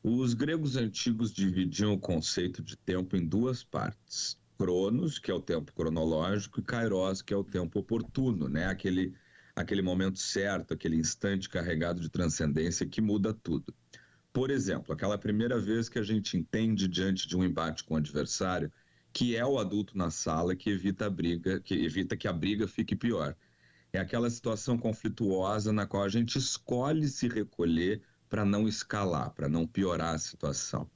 Os gregos antigos dividiam o conceito de tempo em duas partes. Cronos, que é o tempo cronológico, e Kairos, que é o tempo oportuno, né? Aquele momento certo, aquele instante carregado de transcendência que muda tudo. Por exemplo, aquela primeira vez que a gente entende diante de um embate com o adversário que é o adulto na sala que evita a briga, que evita que a briga fique pior. É aquela situação conflituosa na qual a gente escolhe se recolher para não escalar, para não piorar a situação.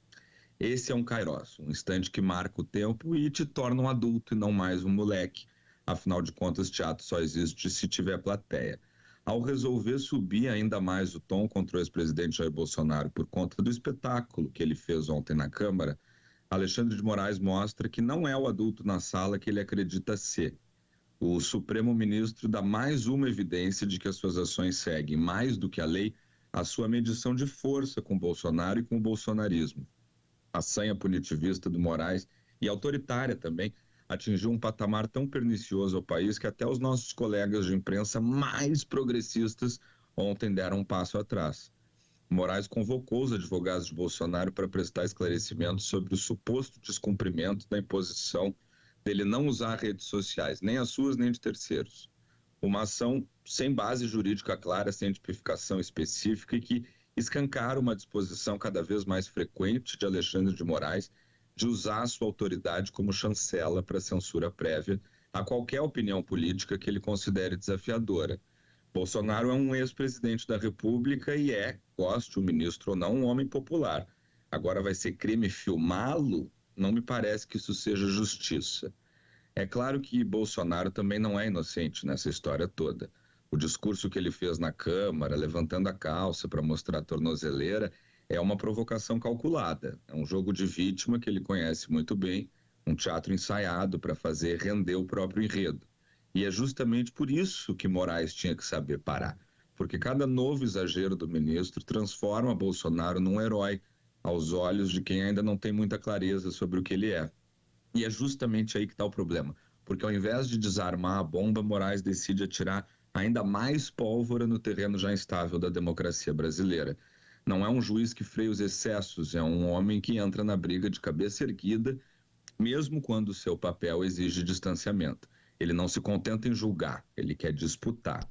Esse é um kairos, um instante que marca o tempo e te torna um adulto e não mais um moleque. Afinal de contas, teatro só existe se tiver plateia. Ao resolver subir ainda mais o tom contra o ex-presidente Jair Bolsonaro por conta do espetáculo que ele fez ontem na Câmara, Alexandre de Moraes mostra que não é o adulto na sala que ele acredita ser. O Supremo Ministro dá mais uma evidência de que as suas ações seguem, mais do que a lei, a sua medição de força com Bolsonaro e com o bolsonarismo. A sanha punitivista do Moraes, e autoritária também, atingiu um patamar tão pernicioso ao país que até os nossos colegas de imprensa mais progressistas ontem deram um passo atrás. Moraes convocou os advogados de Bolsonaro para prestar esclarecimentos sobre o suposto descumprimento da imposição dele não usar redes sociais, nem as suas nem de terceiros. Uma ação sem base jurídica clara, sem tipificação específica e que escancara uma disposição cada vez mais frequente de Alexandre de Moraes de usar a sua autoridade como chancela para censura prévia a qualquer opinião política que ele considere desafiadora. Bolsonaro é um ex-presidente da República e goste o ministro ou não, um homem popular. Agora vai ser crime filmá-lo? Não me parece que isso seja justiça. É claro que Bolsonaro também não é inocente nessa história toda. O discurso que ele fez na Câmara, levantando a calça para mostrar a tornozeleira, é uma provocação calculada. É um jogo de vítima que ele conhece muito bem, um teatro ensaiado para fazer render o próprio enredo. E é justamente por isso que Moraes tinha que saber parar. Porque cada novo exagero do ministro transforma Bolsonaro num herói aos olhos de quem ainda não tem muita clareza sobre o que ele é. E é justamente aí que está o problema. Porque ao invés de desarmar a bomba, Moraes decide atirar ainda mais pólvora no terreno já instável da democracia brasileira. Não é um juiz que freia os excessos, é um homem que entra na briga de cabeça erguida, mesmo quando o seu papel exige distanciamento. Ele não se contenta em julgar, ele quer disputar.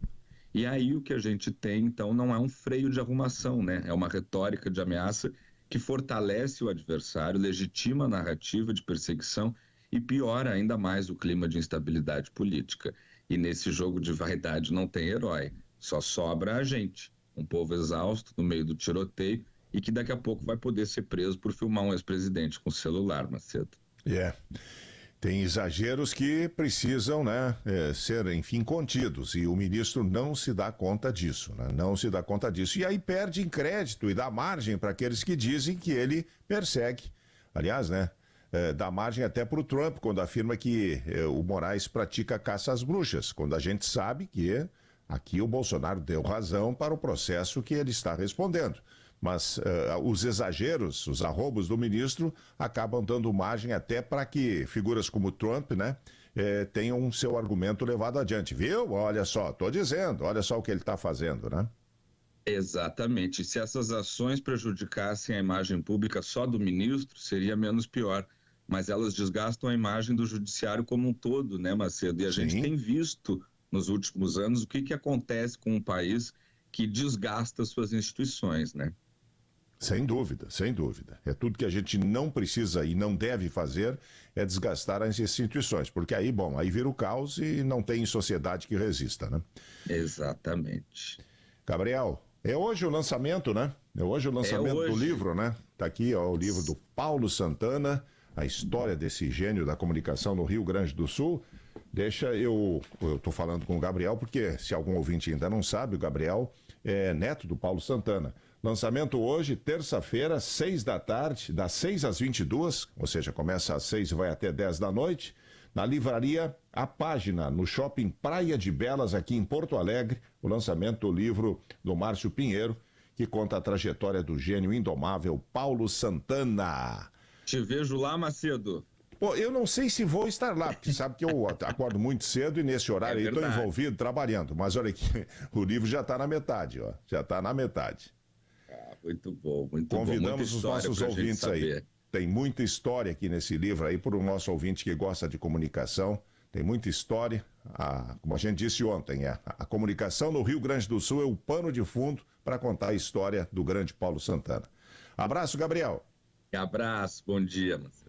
E aí o que a gente tem, então, não é um freio de arrumação, né? É uma retórica de ameaça que fortalece o adversário, legitima a narrativa de perseguição e piora ainda mais o clima de instabilidade política. E nesse jogo de vaidade não tem herói, só sobra a gente, um povo exausto no meio do tiroteio e que daqui a pouco vai poder ser preso por filmar um ex-presidente com celular, Macedo. Tem exageros que precisam, ser, enfim, contidos, e o ministro não se dá conta disso, né? Não se dá conta disso, e aí perde em crédito e dá margem para aqueles que dizem que ele persegue. Aliás, dá margem até para o Trump, quando afirma que o Moraes pratica caça às bruxas, quando a gente sabe que aqui o Bolsonaro deu razão para o processo que ele está respondendo. Mas os exageros, os arrobos do ministro acabam dando margem até para que figuras como Trump, tenham seu argumento levado adiante. Viu? Olha só, estou dizendo, olha só o que ele está fazendo, né? Exatamente. Se essas ações prejudicassem a imagem pública só do ministro, seria menos pior. Mas elas desgastam a imagem do judiciário como um todo, né, Macedo? E a gente tem visto nos últimos anos o que acontece com um país que desgasta suas instituições, né? Sem dúvida, sem dúvida. É tudo que a gente não precisa e não deve fazer é desgastar as instituições, porque aí vira o caos e não tem sociedade que resista, né? Exatamente. Gabriel, é hoje o lançamento, né? É hoje o lançamento do livro, né? Tá aqui, ó, o livro do Paulo Santana, a história desse gênio da comunicação no Rio Grande do Sul. Eu tô falando com o Gabriel, porque se algum ouvinte ainda não sabe, o Gabriel é neto do Paulo Santana. Lançamento hoje, terça-feira, 6 da tarde, das 6 às 22, ou seja, começa às 6 e vai até 10 da noite, na livraria A Página, no Shopping Praia de Belas, aqui em Porto Alegre, o lançamento do livro do Márcio Pinheiro, que conta a trajetória do gênio indomável Paulo Santana. Te vejo lá, Macedo. Pô, eu não sei se vou estar lá, porque sabe que eu acordo muito cedo e nesse horário aí estou envolvido trabalhando. Mas olha aqui, o livro já está na metade, ó. Já está na metade. Muito bom, muito bom. Convidamos os nossos ouvintes aí. Tem muita história aqui nesse livro aí, para o nosso ouvinte que gosta de comunicação. Tem muita história. Como a gente disse ontem, a comunicação no Rio Grande do Sul é o pano de fundo para contar a história do grande Paulo Santana. Abraço, Gabriel. Abraço, bom dia, Marcelo.